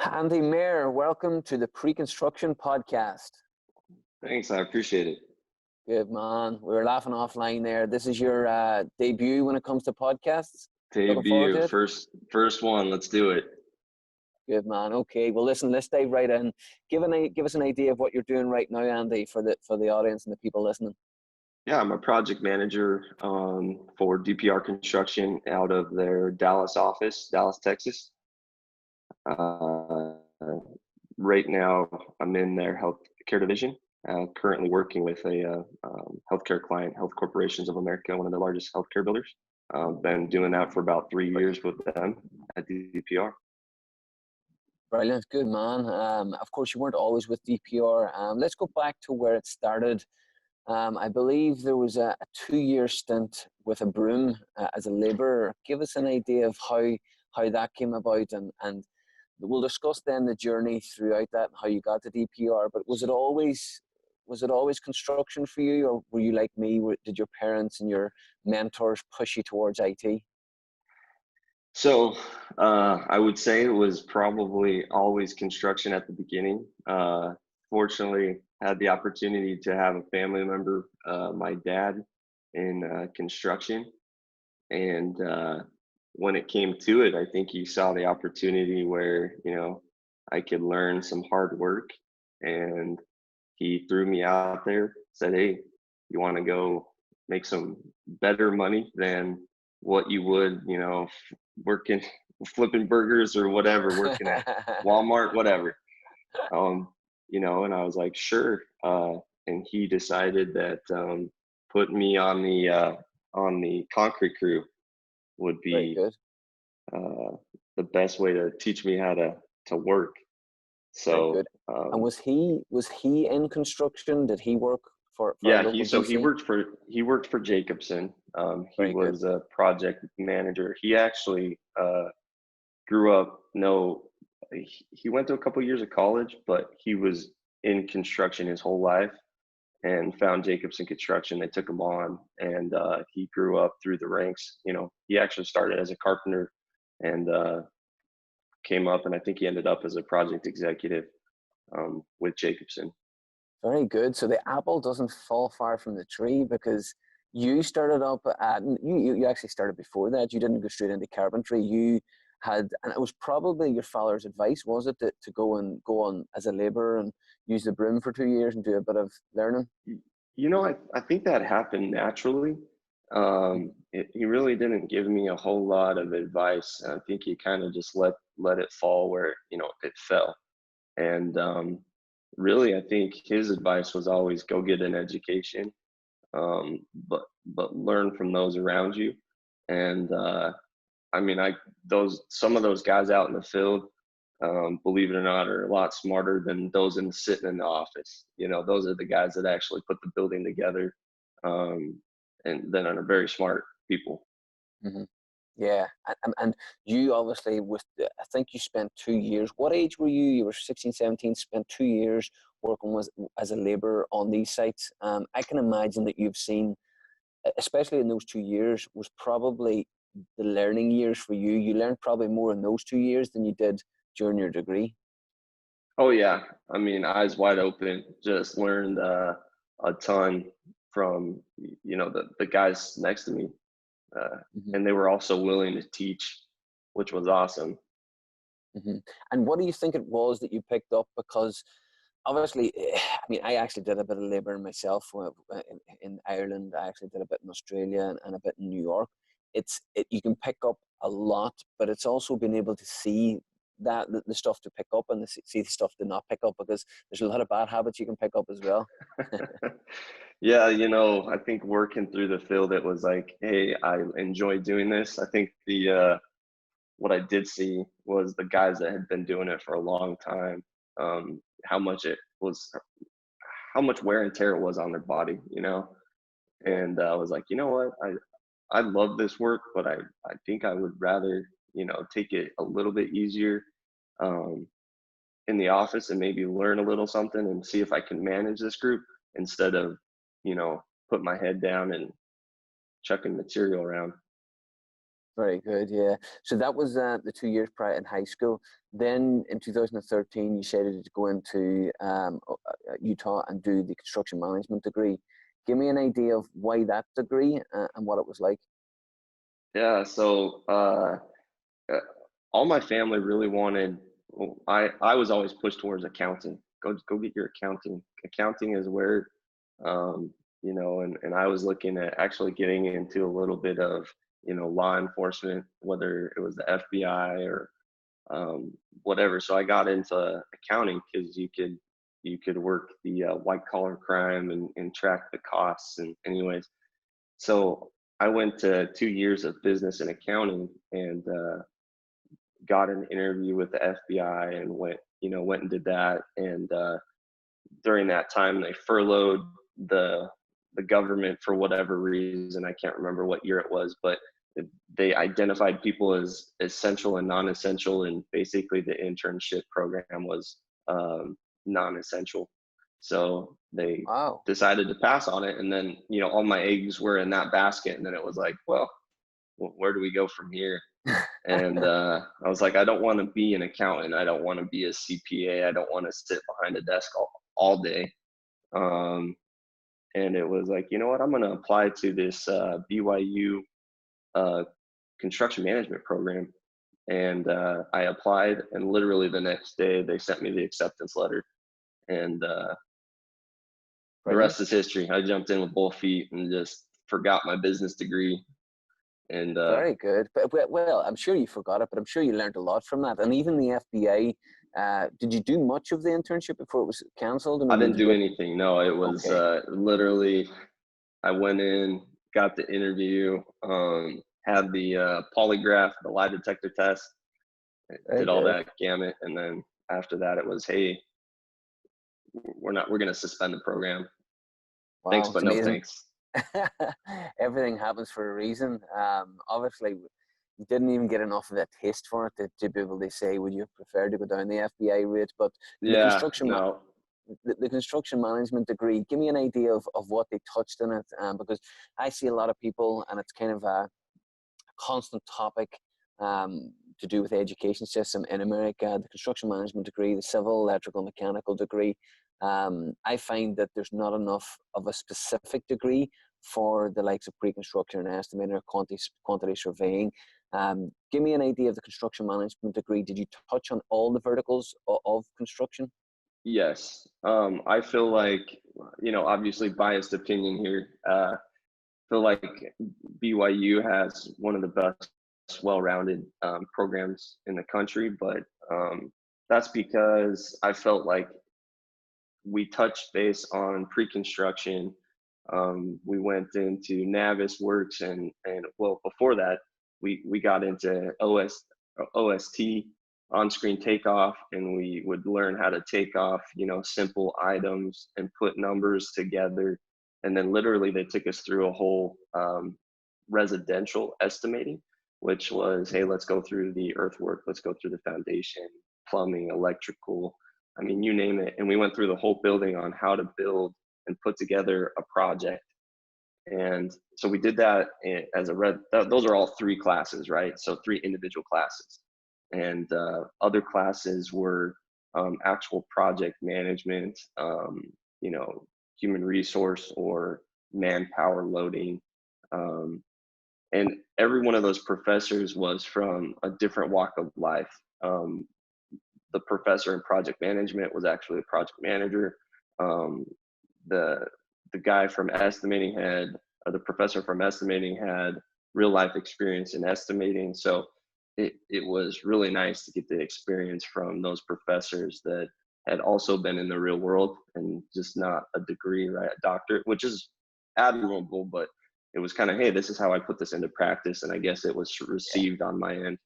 Andy Mair, welcome to the Preconstruction podcast. Thanks, I appreciate it. Good man. We were laughing offline there. This is your debut when it comes to podcasts. Looking forward to Debut, it? first one. Let's do it. Good man. Okay. Well, listen. Let's dive right in. Give us an idea of what you're doing right now, Andy, for the audience and the people listening. Yeah, I'm a project manager for DPR Construction out of their Dallas office, Dallas, Texas. Right now, I'm in their healthcare division. Currently working with a healthcare client, Health Corporations of America, one of the largest healthcare builders. Been doing that for about 3 years with them at DPR. Brilliant. Good man. Of course, you weren't always with DPR. Let's go back to where it started. I believe there was a 2-year stint with a broom as a labourer. Give us an idea of how that came about, and we'll discuss then the journey throughout that and how you got to DPR. But was it always construction for you, or were you like me? Did your parents and your mentors push you towards IT? So I would say it was probably always construction at the beginning. Fortunately, had the opportunity to have a family member, my dad, in construction. And when it came to it, I think he saw the opportunity where, I could learn some hard work. And he threw me out there, said, "Hey, you want to go make some better money than what you would, working, flipping burgers or whatever, working at Walmart, whatever." And I was like, "Sure." And he decided that put me on the concrete crew would Very be good. the best way to teach me how to work. Very So good. And was he in construction? Did he work for a yeah, local he GC? worked for Jacobsen. He Very good. was a project manager. He actually grew up. No, he went to a couple years of college, but he was in construction his whole life and found Jacobsen Construction. They took him on, and he grew up through the ranks. He actually started as a carpenter and came up, and I think he ended up as a project executive with Jacobsen. Very good. So the apple doesn't fall far from the tree, because you started up at you actually started before that. You didn't go straight into carpentry. You had, and it was probably your father's advice, was it, to go on as a labourer and use the broom for 2 years and do a bit of learning? I think that happened naturally. He really didn't give me a whole lot of advice. I think he kind of just let it fall where it fell. And really, I think his advice was always go get an education, but learn from those around you. And some of those guys out in the field, believe it or not, are a lot smarter than those sitting in the office. Those are the guys that actually put the building together, and then are very smart people. Mm-hmm. Yeah, and you obviously, I think you spent 2 years. What age were you? You were 16, 17, spent 2 years working as a labourer on these sites. I can imagine that you've seen, especially in those 2 years, was probably the learning years for you. You learned probably more in those 2 years than you did during your degree. Oh yeah, eyes wide open. Just learned a ton from the guys next to me, Mm-hmm. and they were also willing to teach, which was awesome. Mm-hmm. And what do you think it was that you picked up? Because obviously, I actually did a bit of labour myself in Ireland. I actually did a bit in Australia and a bit in New York. You can pick up a lot, but it's also being able to see the stuff to pick up and see the stuff to not pick up, because there's a lot of bad habits you can pick up as well. Yeah, I think working through the field, it was like, hey, I enjoy doing this. I think what I did see was the guys that had been doing it for a long time, how much wear and tear it was on their body, and I was like, you know what, I love this work, but I think I would rather, take it a little bit easier in the office and maybe learn a little something and see if I can manage this group instead of, put my head down and chucking material around. Very good, yeah. So that was the 2 years prior in high school. Then in 2013, you decided to go into Utah and do the construction management degree. Give me an idea of why that degree and what it was like. Yeah, so uh, all my family really wanted. Well, I was always pushed towards accounting. Go get your accounting. Accounting is where, um, and I was looking at actually getting into a little bit of law enforcement, whether it was the FBI or whatever. So I got into accounting because you could work the white collar crime and track the costs. And anyways, so I went to 2 years of business and accounting and got an interview with the FBI and went and did that. And during that time, they furloughed the government for whatever reason. I can't remember what year it was, but they identified people as essential and non-essential, and basically the internship program was non-essential. So they Wow. decided to pass on it, and then all my eggs were in that basket, and then it was like, well, where do we go from here? And I was like, I don't want to be an accountant. I don't want to be a CPA. I don't want to sit behind a desk all day. Um, and it was like, you know what? I'm going to apply to this BYU uh, construction management program. And I applied, and literally the next day they sent me the acceptance letter. And the Brilliant. rest is history. I jumped in with both feet and just forgot my business degree. And Very good. But well, I'm sure you forgot it, but I'm sure you learned a lot from that. And even the FBA, did you do much of the internship before it was cancelled? I I mean, didn't did you do get anything. No, it was okay? literally, I went in, got the interview, had the polygraph, the lie detector test, Very did all good. that gamut. And then after that, it was, hey, we're going to suspend the program. Thanks, Wow, but it's no amazing. thanks. Everything happens for a reason. Obviously, you didn't even get enough of a taste for it to be able to say, would you prefer to go down the FBA route? But the Yeah, no. the construction management degree, give me an idea of what they touched in it, because I see a lot of people, and it's kind of a constant topic to do with the education system in America. The construction management degree, the civil, electrical, mechanical degree. I find that there's not enough of a specific degree for the likes of pre-construction and estimator, quantity surveying. Give me an idea of the construction management degree. Did you touch on all the verticals of construction? Yes. I feel like, obviously biased opinion here. Feel like BYU has one of the best well-rounded programs in the country, but that's because I felt like we touched base on pre-construction. We went into Navis Works, and well, before that, we got into OST, on-screen takeoff, and we would learn how to take off, simple items and put numbers together. And then literally they took us through a whole residential estimating, which was, hey, let's go through the earthwork, let's go through the foundation, plumbing, electrical, I mean, you name it. And we went through the whole building on how to build and put together a project. And so we did that as those are all three classes, right? So three individual classes. And other classes were actual project management, human resource or manpower loading. And every one of those professors was from a different walk of life. The professor in project management was actually a project manager. Um, the the guy from estimating had, the professor from estimating had real life experience in estimating. So it was really nice to get the experience from those professors that had also been in the real world and just not a degree, right? A doctorate, which is admirable, but it was kind of, hey, this is how I put this into practice. And I guess it was received on my end.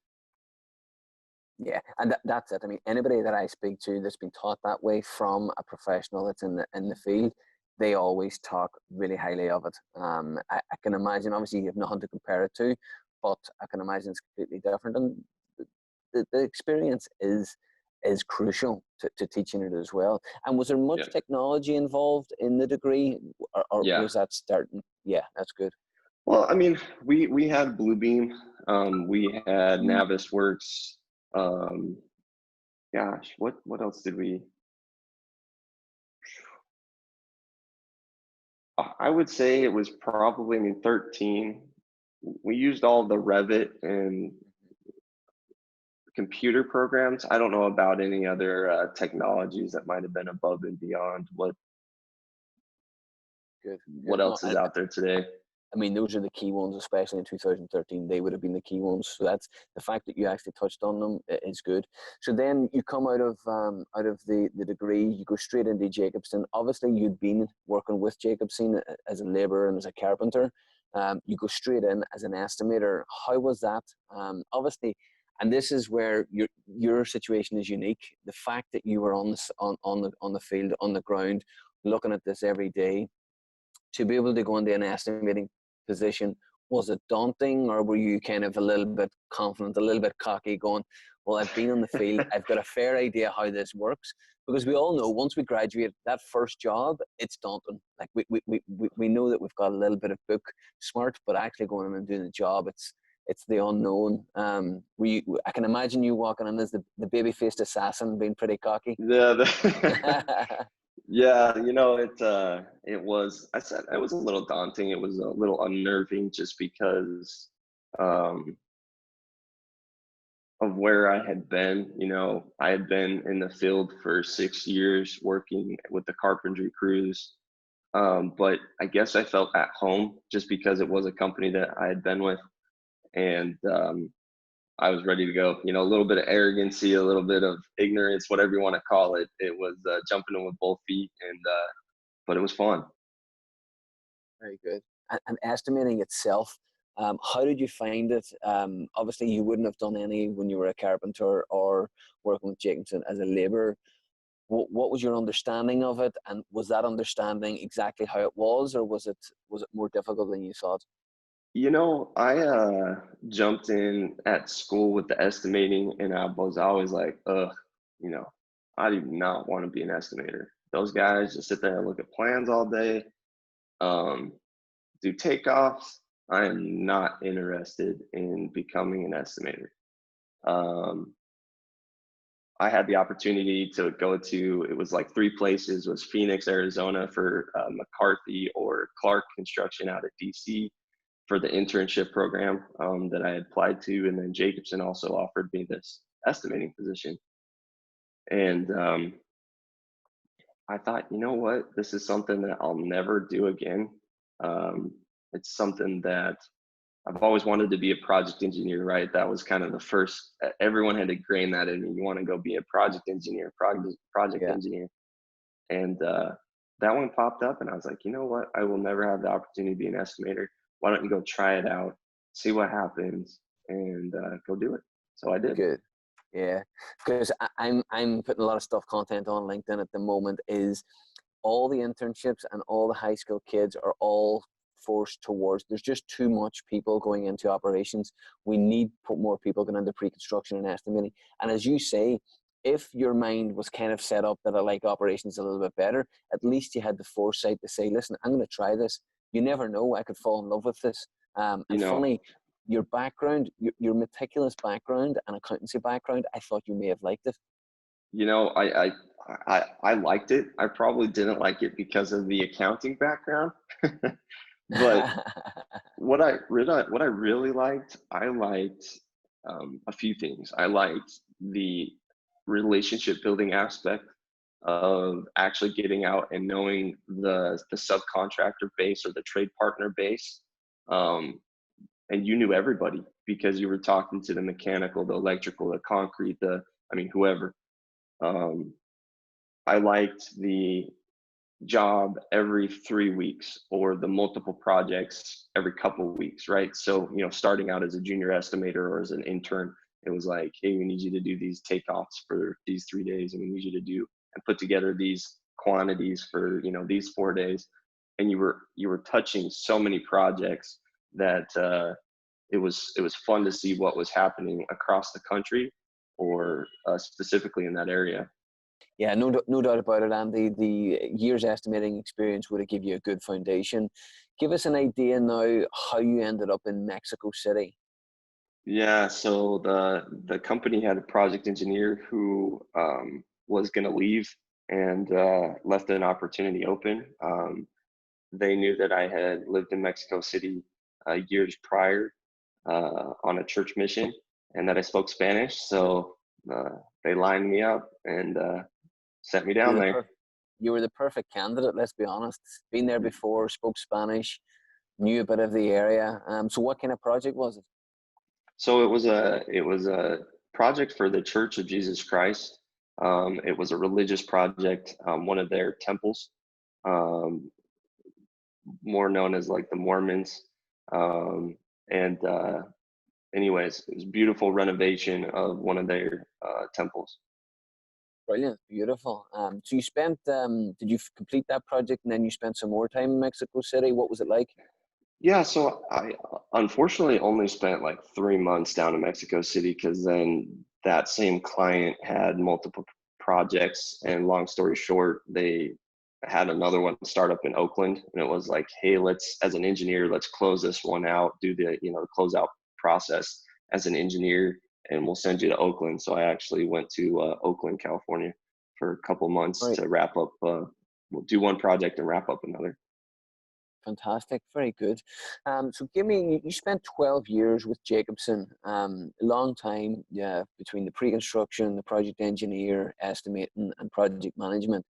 Yeah, and that's it. I mean, anybody that I speak to that's been taught that way from a professional that's in the field, they always talk really highly of it. I can imagine, obviously, you have nothing to compare it to, but I can imagine it's completely different. And the experience is crucial to teaching it as well. And was there Yeah. much technology involved in the degree, or Yeah. was that starting? Yeah, that's good. Well, I mean, we had Bluebeam, we had Navisworks. Um, Gosh, what else did we? I would say it was probably, I mean, 13. We used all the Revit and computer programs. I don't know about any other technologies that might have been above and beyond Good, what good. No, else is out there today. I mean, those are the key ones, especially in 2013. They would have been the key ones. So that's the fact that you actually touched on them is good. So then you come out of the degree, you go straight into Jacobsen. Obviously, you'd been working with Jacobsen as a labourer and as a carpenter. You go straight in as an estimator. How was that? Obviously, and this is where your situation is unique. The fact that you were on the field, on the ground, looking at this every day, to be able to go into an estimating position, was it daunting, or were you kind of a little bit confident, a little bit cocky, going, well, I've been on the field, I've got a fair idea how this works? Because we all know once we graduate, that first job, it's daunting. Like we know that we've got a little bit of book smart, but actually going in and doing the job, it's the unknown. I can imagine you walking in as the baby-faced assassin, being pretty cocky. Yeah, yeah, it was, I said it was a little daunting. It was a little unnerving just because um, of where I had been. I had been in the field for 6 years working with the carpentry crews. But I guess I felt at home just because it was a company that I had been with, and I was ready to go. A little bit of arrogancy, a little bit of ignorance, whatever you want to call it. It was jumping in with both feet, and but it was fun. Very good. And estimating itself, how did you find it? Obviously, you wouldn't have done any when you were a carpenter or working with Jacobsen as a labourer. What was your understanding of it, and was that understanding exactly how it was, or was it more difficult than you thought? I jumped in at school with the estimating, and I was always like, ugh, you know, I do not want to be an estimator. Those guys just sit there and look at plans all day, um, do takeoffs. I am not interested in becoming an estimator. Um, I had the opportunity to go to, it was like three places, was Phoenix, Arizona for McCarthy, or Clark Construction out at DC for the internship program that I had applied to. And then Jacobsen also offered me this estimating position. And I thought, you know what, this is something that I'll never do again. Um, it's something that I've always wanted to be a project engineer, right? That was kind of the first, everyone had ingrained that in me. You want to go be a project engineer, project Yeah, engineer. And that one popped up, and I was like, you know what? I will never have the opportunity to be an estimator. Why don't you go try it out, see what happens, and go do it? So I did. good. Yeah, because I'm putting a lot of stuff content on LinkedIn at the moment. Is all the internships and all the high school kids are all forced towards, there's just too much people going into operations. We need more people going into pre-construction and estimating. And as you say, if your mind was kind of set up that I like operations a little bit better, at least you had the foresight to say, listen, I'm going to try this. You never know, I could fall in love with this. You And know, funny, your background, your meticulous background and accountancy background, I thought you may have liked it. you know, I liked it. I probably didn't like it because of the accounting background, but what I really liked, I liked a few things. I liked the relationship building aspect of actually getting out and knowing the subcontractor base or the trade partner base, um, and you knew everybody because you were talking to the mechanical, the electrical, the concrete, I mean, whoever. Um, I liked the job every 3 weeks, or the multiple projects every couple of weeks, right? So, starting out as a junior estimator or as an intern, it was like, hey, we need you to do these takeoffs for these 3 days, and we need you to do and put together these quantities for, these 4 days. And you were touching so many projects that it was fun to see what was happening across the country, or specifically in that area. Yeah, no doubt about it, Andy. The years estimating experience would have given you a good foundation, give us an idea now how you ended up in Mexico City. Yeah, so the company had a project engineer who was going to leave and left an opportunity open. They knew that I had lived in Mexico City years prior on a church mission, and that I spoke Spanish. So they lined me up and sent me down there. You were the perfect candidate, let's be honest. Been there before, spoke Spanish, knew a bit of the area. So what kind of project was it? So it was a project for the Church of Jesus Christ. It was a religious project, one of their temples, um, more known as like the Mormons. And anyways, it was a beautiful renovation of one of their temples. Brilliant, beautiful. So you spent, did you complete that project and then you spent some more time in Mexico City? What was it like? Yeah, so I unfortunately only spent like 3 months down in Mexico City because then that same client had multiple projects, and long story short, they had another one start up in Oakland, and it was like, hey, let's as an engineer, let's close this one out, do the the closeout process as an engineer, and we'll send you to Oakland. So I actually went to Oakland, California, for a couple months Right. to wrap up. We'll do one project and wrap up another. Fantastic, very good. So give me, you spent 12 years with Jacobsen, long time, yeah, between the pre-construction, the project engineer, estimating, and project management.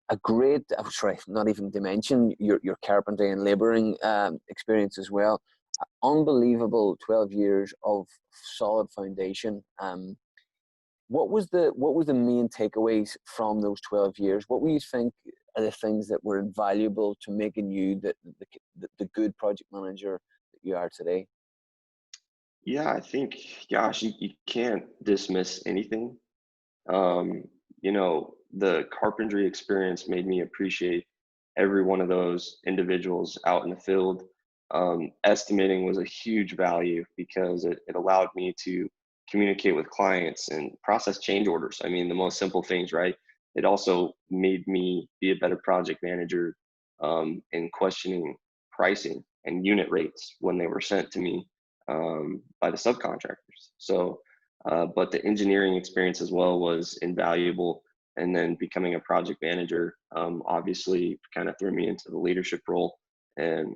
A great, sorry, not even to mention your carpentry and labouring experience as well. Unbelievable 12 years of solid foundation. What was the main takeaways from those 12 years? What do you think are the things that were invaluable to making you the good project manager that you are today? Yeah, I think, gosh, you can't dismiss anything. Um, the carpentry experience made me appreciate every one of those individuals out in the field. Estimating was a huge value because it allowed me to communicate with clients and process change orders. I mean, the most simple things, right? It also made me be a better project manager in questioning pricing and unit rates when they were sent to me by the subcontractors. So, but the engineering experience as well was invaluable. And then becoming a project manager obviously kind of threw me into the leadership role and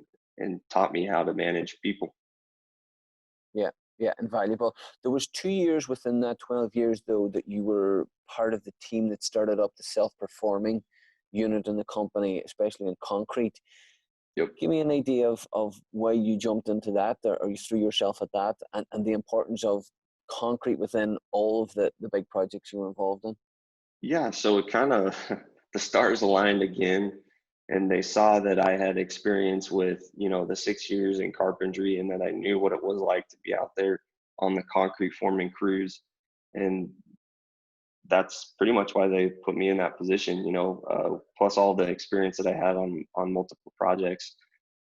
taught me how to manage people. Yeah, yeah, invaluable. There was 2 years within that 12 years though that you were part of the team that started up the self-performing unit in the company, especially in concrete. Yep. Give me an idea of why you jumped into that, or you threw yourself at that, and the importance of concrete within all of the big projects you were involved in. Yeah, so it kind of the stars aligned again, and they saw that I had experience with, the 6 years in carpentry, and that I knew what it was like to be out there on the concrete forming crews. And that's pretty much why they put me in that position, plus all the experience that I had on multiple projects.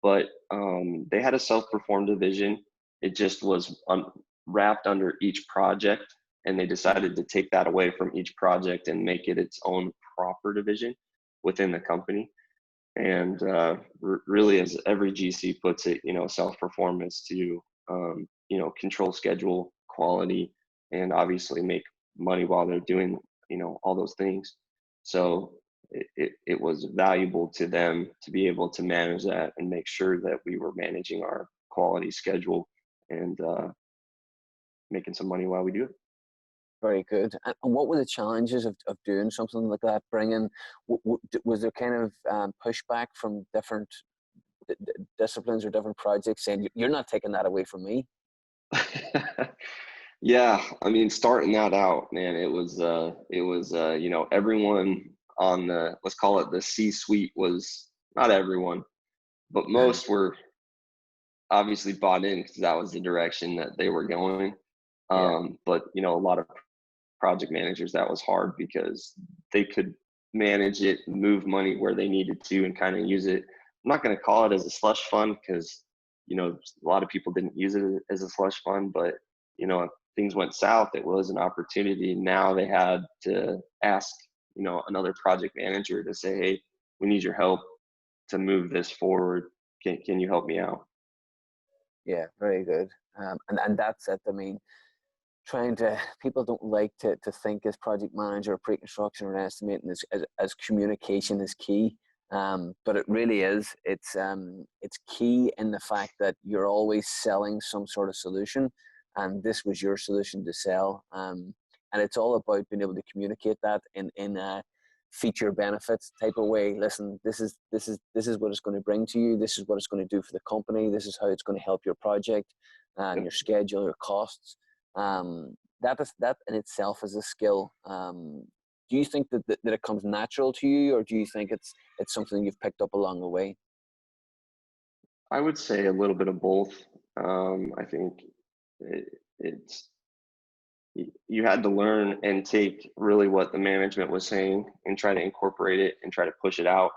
But they had a self-performed division. It just was wrapped under each project, and they decided to take that away from each project and make it its own proper division within the company. And really, as every GC puts it, self-performance to control schedule, quality, and obviously make money while they're doing all those things. So it was valuable to them to be able to manage that and make sure that we were managing our quality schedule and making some money while we do it. Very good. And what were the challenges of doing something like that? Was there kind of pushback from different disciplines or different projects saying, "You're not taking that away from me"? Yeah, I mean, starting that out, man, everyone on the, let's call it the C-suite, was not everyone, but Uh, most were obviously bought in because that was the direction that they were going. yeah, But a lot of project managers, that was hard because they could manage it, move money where they needed to, and kind of use it. I'm not going to call it as a slush fund because a lot of people didn't use it as a slush fund, but if things went south, it was an opportunity. Now they had to ask another project manager to say, hey, we need your help to move this forward. can you help me out? Yeah, very good. And that's it. I mean, people don't like to think as project manager, pre-construction or estimating as communication is key. But it really is. It's key in the fact that you're always selling some sort of solution, and this was your solution to sell. And it's all about being able to communicate that in a feature benefits type of way. Listen, this is what it's going to bring to you. This is what it's going to do for the company. This is how it's going to help your project and your schedule, your costs. That in itself is a skill. Do you think that it comes natural to you, or do you think it's something you've picked up along the way? I would say a little bit of both. I think it's you had to learn and take really what the management was saying and try to incorporate it and try to push it out.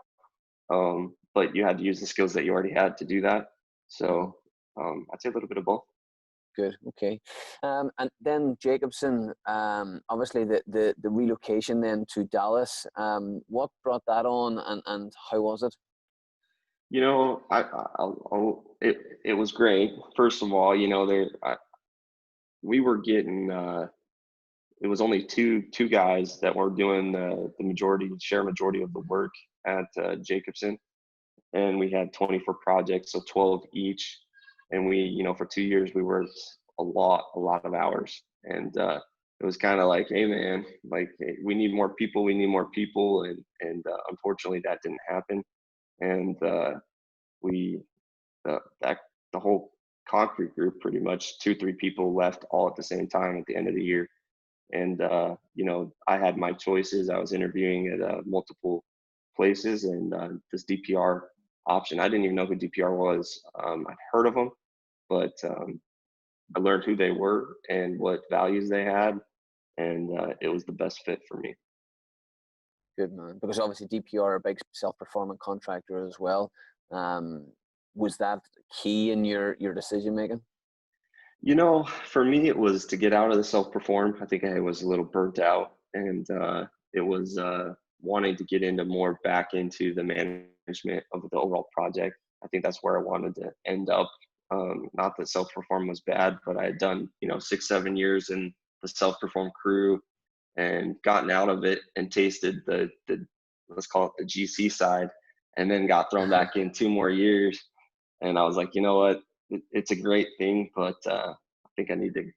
But you had to use the skills that you already had to do that. So I'd say a little bit of both. Good. Okay. And then Jacobsen, obviously the relocation then to Dallas. What brought that on, and how was it? You know, it was great. First of all, you know, we were getting it was only two guys that were doing the majority of the work at Jacobsen, and we had 24 projects, so 12 each, and we, you know, for 2 years we worked a lot of hours, and it was kind of like, hey man, like, hey, we need more people, and unfortunately that didn't happen, and we the whole concrete group, pretty much 2-3 people left all at the same time at the end of the year. And you know, I had my choices. I was interviewing at multiple places, and this DPR option, I didn't even know who DPR was. I'd heard of them, but I learned who they were and what values they had, and it was the best fit for me. Good, man. Because obviously DPR are a big self-performing contractor as well. Um, was that key in your decision making? You know, for me, it was to get out of the self-perform. I think I was a little burnt out, and it was wanting to get into more back into the management of the overall project. I think that's where I wanted to end up. Not that self-perform was bad, but I had done, you know, 6-7 years in the self-perform crew and gotten out of it and tasted the let's call it the GC side, and then got thrown back in 2 more years. And I was like, you know what? It's a great thing, but I think I need to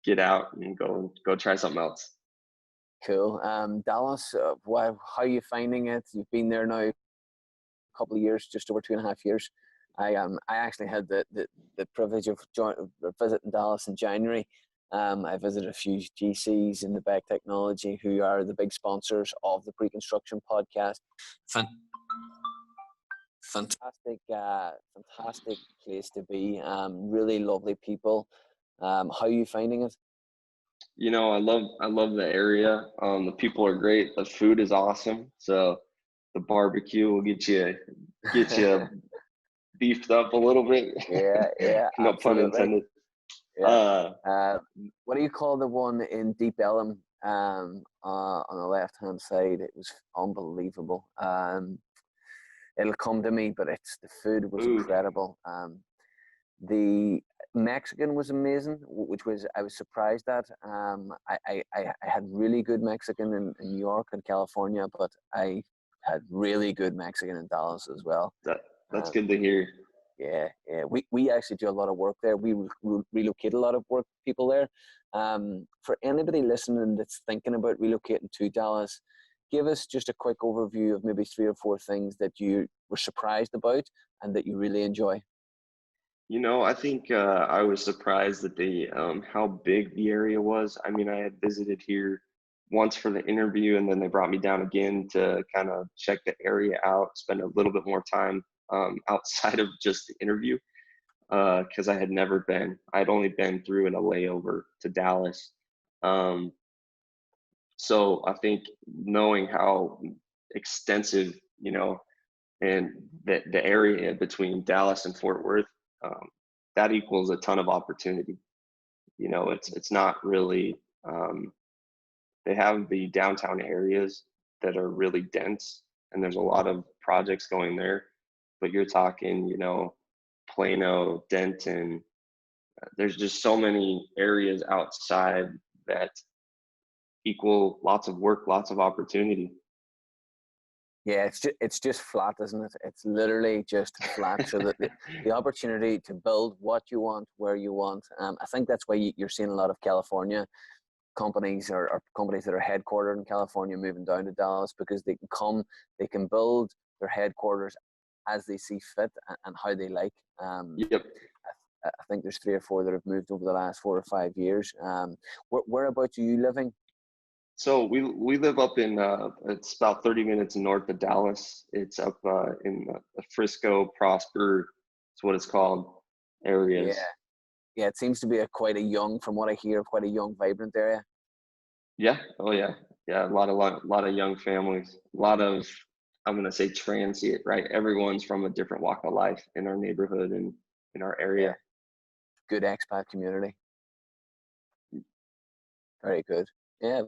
get out and go try something else. Cool. Dallas, how are you finding it? You've been there now a couple of years, just over 2.5 years. I actually had the privilege of visiting Dallas in January. I visited a few GCs in the Beck Technology, who are the big sponsors of the Preconstruction podcast. Fantastic place to be. Really lovely people. How are you finding it? You know, I love the area. The people are great. The food is awesome. So the barbecue will get you beefed up a little bit. Yeah, No pun absolutely. intended. Yeah. What do you call the one in Deep Ellum, on the left hand side? It was unbelievable. It'll come to me, but the food was incredible. The Mexican was amazing, which I was surprised at. I had really good Mexican in New York and California, but I had really good Mexican in Dallas as well. That's good to hear. Yeah. We actually do a lot of work there. We relocate a lot of people there. For anybody listening that's thinking about relocating to Dallas, give us just a quick overview of maybe 3 or 4 things that you were surprised about and that you really enjoy. You know, I think I was surprised at how big the area was. I mean, I had visited here once for the interview, and then they brought me down again to kind of check the area out, spend a little bit more time outside of just the interview, because I had never been. I'd only been through in a layover to Dallas. Um, so I think knowing how extensive, you know, and the area between Dallas and Fort Worth, um, that equals a ton of opportunity. You know, it's not really. They have the downtown areas that are really dense, and there's a lot of projects going there. But you're talking, you know, Plano, Denton. There's just so many areas outside that equal lots of work, lots of opportunity. Yeah, it's just flat, isn't it? It's literally just flat. So that the opportunity to build what you want, where you want. I think that's why you're seeing a lot of California companies or companies that are headquartered in California moving down to Dallas, because they can build their headquarters as they see fit and how they like. Yep. I think there's 3 or 4 that have moved over the last 4 or 5 years. Whereabouts are you living? So we live up in it's about 30 minutes north of Dallas. It's up in the Frisco, Prosper, it's what it's called, Yeah, areas. yeah. It seems to be quite a young, from what I hear, quite a young, vibrant area. Yeah. Oh yeah. Yeah. A lot of young families. A lot of, I'm gonna say, transient. Right. Everyone's from a different walk of life in our neighborhood and in our Yeah, area. good expat community. Very good. Yeah,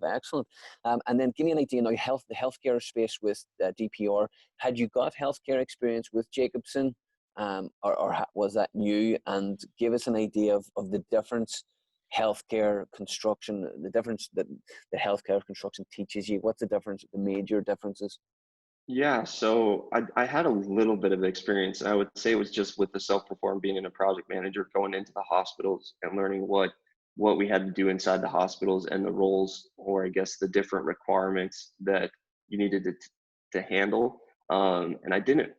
excellent. And then give me an idea now, the healthcare space with DPR. Had you got healthcare experience with Jacobsen, or was that new? And give us an idea of the difference healthcare construction, the difference that the healthcare construction teaches you. What's the difference, the major differences? Yeah, so I had a little bit of experience. I would say it was just with the self-perform, being in a project manager, going into the hospitals and learning what we had to do inside the hospitals and the roles, or I guess the different requirements that you needed to handle. And I didn't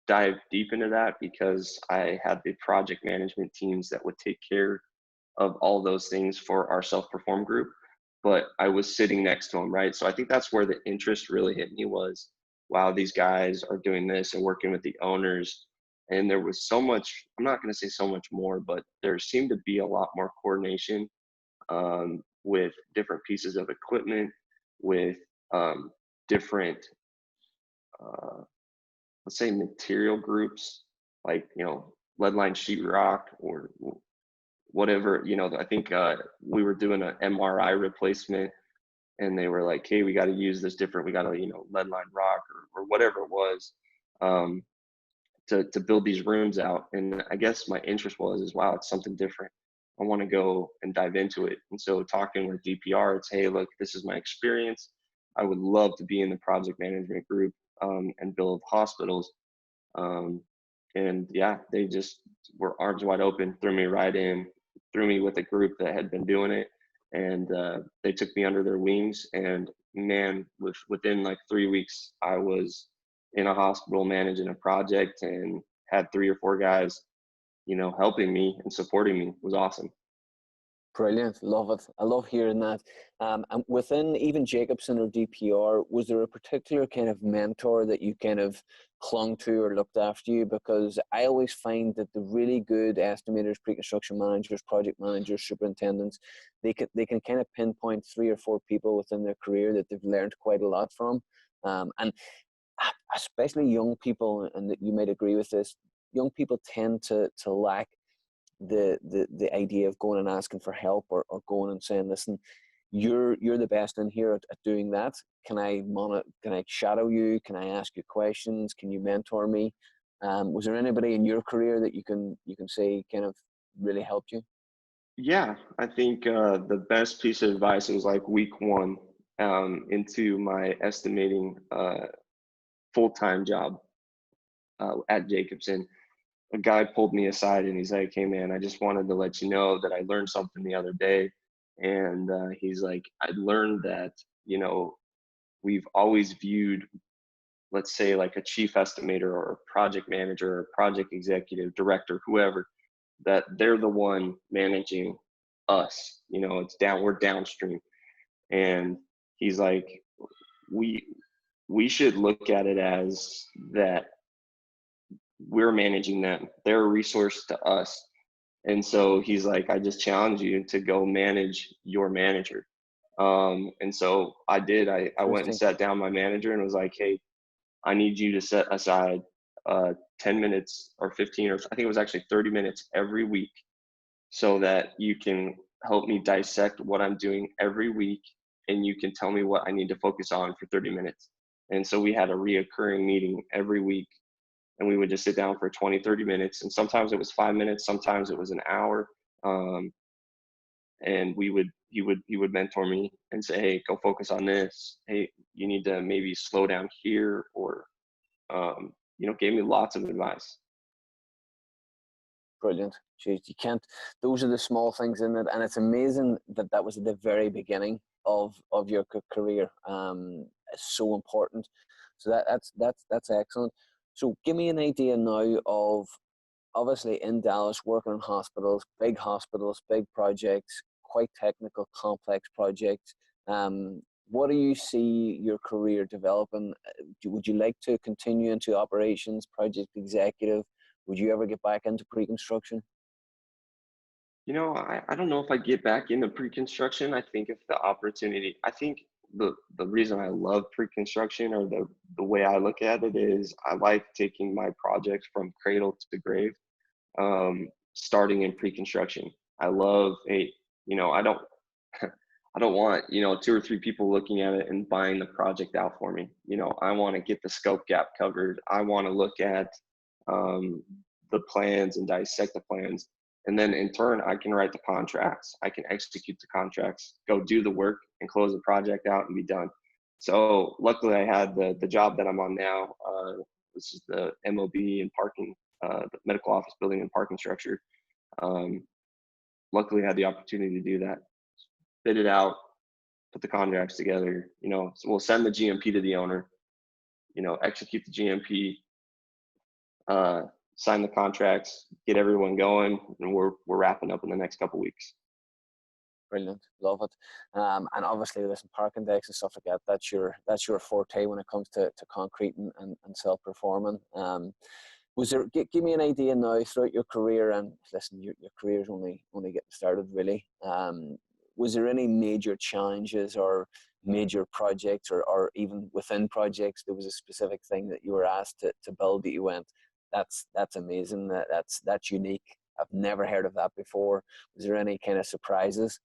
dive deep into that because I had the project management teams that would take care of all those things for our self-perform group, but I was sitting next to them, right? So I think that's where the interest really hit me was, wow, these guys are doing this and working with the owners. And there was so much, I'm not going to say so much more, but there seemed to be a lot more coordination with different pieces of equipment, with different, uh, let's say, material groups, like, lead line sheetrock or whatever. I think we were doing an MRI replacement, and they were like, hey, we got to use this different, we got to, lead line rock or whatever it was, um, to build these rooms out. And I guess my interest is, wow, it's something different. I want to go and dive into it. And so talking with DPR, it's, hey, look, this is my experience. I would love to be in the project management group and build hospitals. Um, and yeah, they just were arms wide open, threw me right in, threw me with a group that had been doing it, and they took me under their wings. And man, within like 3 weeks, I was in a hospital managing a project and had 3 or 4 guys, helping me and supporting me. It was awesome. Brilliant. Love it. I love hearing that. And within even Jacobsen or DPR, was there a particular kind of mentor that you kind of clung to or looked after you? Because I always find that the really good estimators, pre-construction managers, project managers, superintendents, they can kind of pinpoint 3 or 4 people within their career that they've learned quite a lot from. And especially young people, and that you might agree with this, young people tend to lack the idea of going and asking for help, or going and saying, listen, you're the best in here at doing that. Can I shadow you? Can I ask you questions? Can you mentor me? Was there anybody in your career that you can say kind of really helped you? Yeah, I think the best piece of advice was like week one into my estimating full-time job at Jacobsen. A guy pulled me aside and he's like, hey man, I just wanted to let you know that I learned something the other day. And he's like, I learned that, we've always viewed, let's say, like a chief estimator or a project manager or project executive, director, whoever, that they're the one managing us. We're downstream. And he's like, we we should look at it as that we're managing them. They're a resource to us. And so he's like, I just challenge you to go manage your manager. And so I did. I went and Interesting. sat down my manager and was like, hey, I need you to set aside 10 minutes or 15, or I think it was actually 30 minutes every week, so that you can help me dissect what I'm doing every week, and you can tell me what I need to focus on for 30 minutes. And so we had a reoccurring meeting every week, and we would just sit down for 20, 30 minutes. And sometimes it was 5 minutes, sometimes it was an hour. And he would mentor me and say, hey, go focus on this. Hey, you need to maybe slow down here, or, gave me lots of advice. Brilliant. Jeez, you can't, those are the small things in it. And it's amazing that that was at the very beginning of your career. It's so important. So that's excellent. So give me an idea now of, obviously in Dallas, working in hospitals, big projects, quite technical, complex projects. What do you see your career developing? Would you like to continue into operations, project executive? Would you ever get back into pre-construction? I don't know if I get back into pre-construction. I think if the opportunity, I think the reason I love pre-construction, or the way I look at it, is I like taking my projects from cradle to grave, starting in pre-construction. I love I don't I don't want, 2 or 3 people looking at it and buying the project out for me. I want to get the scope gap covered. I want to look at the plans and dissect the plans. And then in turn, I can write the contracts. I can execute the contracts, go do the work and close the project out and be done. So luckily I had the job that I'm on now. This is the MOB and parking, the medical office building and parking structure. Luckily I had the opportunity to do that. Bid it out, put the contracts together, so we'll send the GMP to the owner, execute the GMP, sign the contracts, get everyone going, and we're wrapping up in the next couple of weeks. Brilliant, love it. And obviously, listen, parking decks and stuff like that, that's your forte when it comes to concrete and self-performing. Was there? Give me an idea now throughout your career, and listen, your career's only getting started, really. Was there any major challenges or major projects, or even within projects, there was a specific thing that you were asked to build that you went, that's amazing, that's unique, I've never heard of that before? Was there any kind of surprises?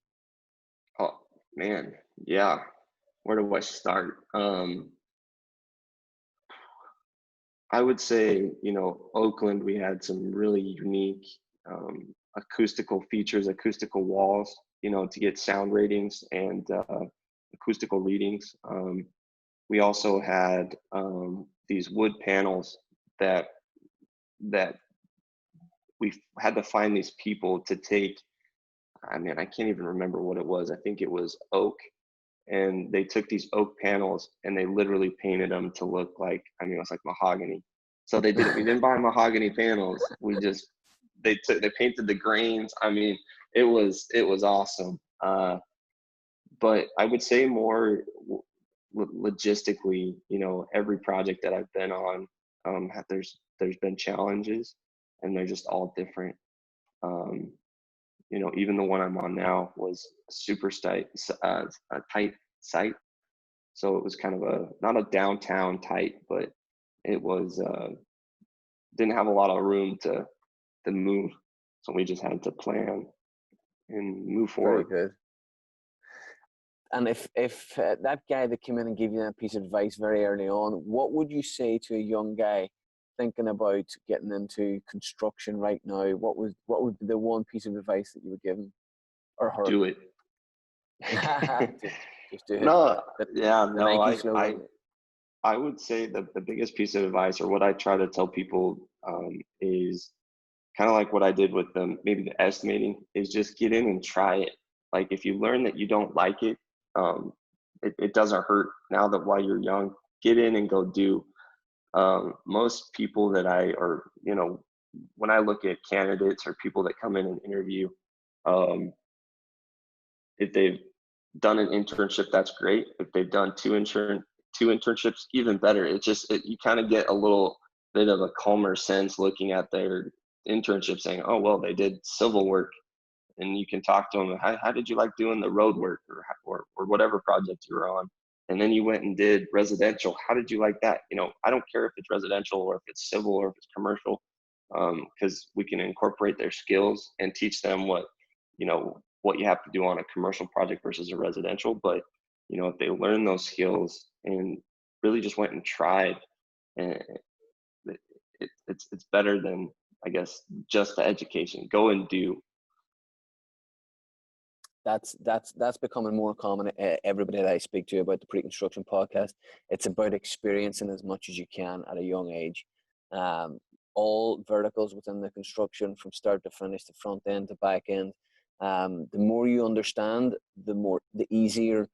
Oh man, yeah. Where do I start? I would say, Oakland, we had some really unique acoustical features, acoustical walls, to get sound ratings and acoustical readings. We also had these wood panels that we had to find these people to take. I can't even remember what it was. I think it was oak. And they took these oak panels and they literally painted them to look like, it was like mahogany. So we didn't buy mahogany panels. They painted the grains. It was awesome. But I would say more logistically, every project that I've been on, there's been challenges, and they're just all different. Even the one I'm on now was a super tight site. So it was kind of not a downtown tight, but it was, didn't have a lot of room to move. So we just had to plan and move forward. Very good. And if that guy that came in and gave you that piece of advice very early on, what would you say to a young guy thinking about getting into construction right now? What would be the one piece of advice that you would give him or her? Do it. just do it. No, I would say the biggest piece of advice, or what I try to tell people, is kind of like what I did with maybe the estimating, is just get in and try it. Like, if you learn that you don't like it, it doesn't hurt. Now that while you're young, get in and go do. Most people that when I look at candidates or people that come in and interview, if they've done an internship, that's great. If they've done two internships, even better. You kind of get a little bit of a calmer sense looking at their internship, saying, oh, well, they did civil work. And you can talk to them, how did you like doing the road work or whatever project you were on? And then you went and did residential. How did you like that? I don't care if it's residential or if it's civil or if it's commercial, because we can incorporate their skills and teach them what you have to do on a commercial project versus a residential. But, if they learn those skills and really just went and tried, and it's better than, I guess, just the education. Go and do. That's becoming more common. Everybody that I speak to about the pre-construction podcast, it's about experiencing as much as you can at a young age. All verticals within the construction, from start to finish, to front end to back end. The more you understand, the easier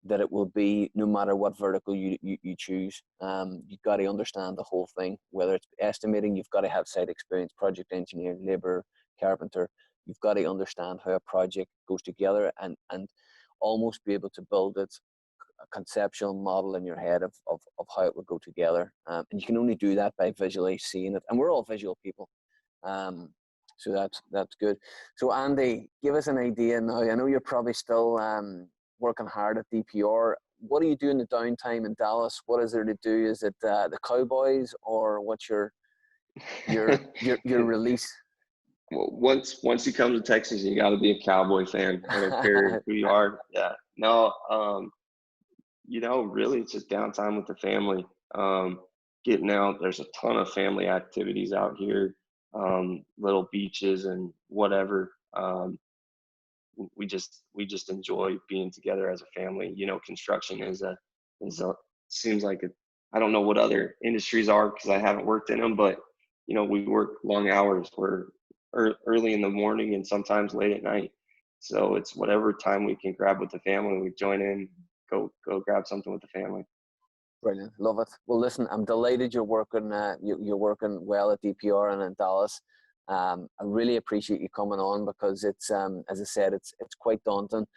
that it will be, no matter what vertical you choose. You've got to understand the whole thing. Whether it's estimating, you've got to have site experience, project engineer, labor, carpenter. You've got to understand how a project goes together and almost be able to build it, a conceptual model in your head of how it would go together. And you can only do that by visually seeing it. And we're all visual people. So that's good. So Andy, give us an idea now. I know you're probably still working hard at DPR. What do you do in the downtime in Dallas? What is there to do? Is it the Cowboys, or what's your release? Well, once you come to Texas, you got to be a Cowboy fan. I don't care who you are. Yeah. No, really it's just downtime with the family. Getting out. There's a ton of family activities out here, little beaches and whatever. We just enjoy being together as a family. Construction is seems like I don't know what other industries are because I haven't worked in them, but we work long hours. We're early in the morning and sometimes late at night. So it's whatever time we can grab with the family, we join in, go grab something with the family. Brilliant, love it. Well, listen, I'm delighted you're working. You're working well at DPR and in Dallas. I really appreciate you coming on, because it's as I said, it's quite daunting.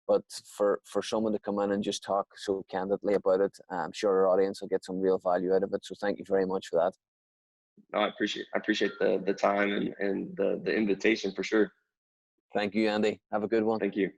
But for someone to come in and just talk so candidly about it, I'm sure our audience will get some real value out of it. So thank you very much for that. No, I appreciate the time and the invitation for sure. Thank you, Andy. Have a good one. Thank you.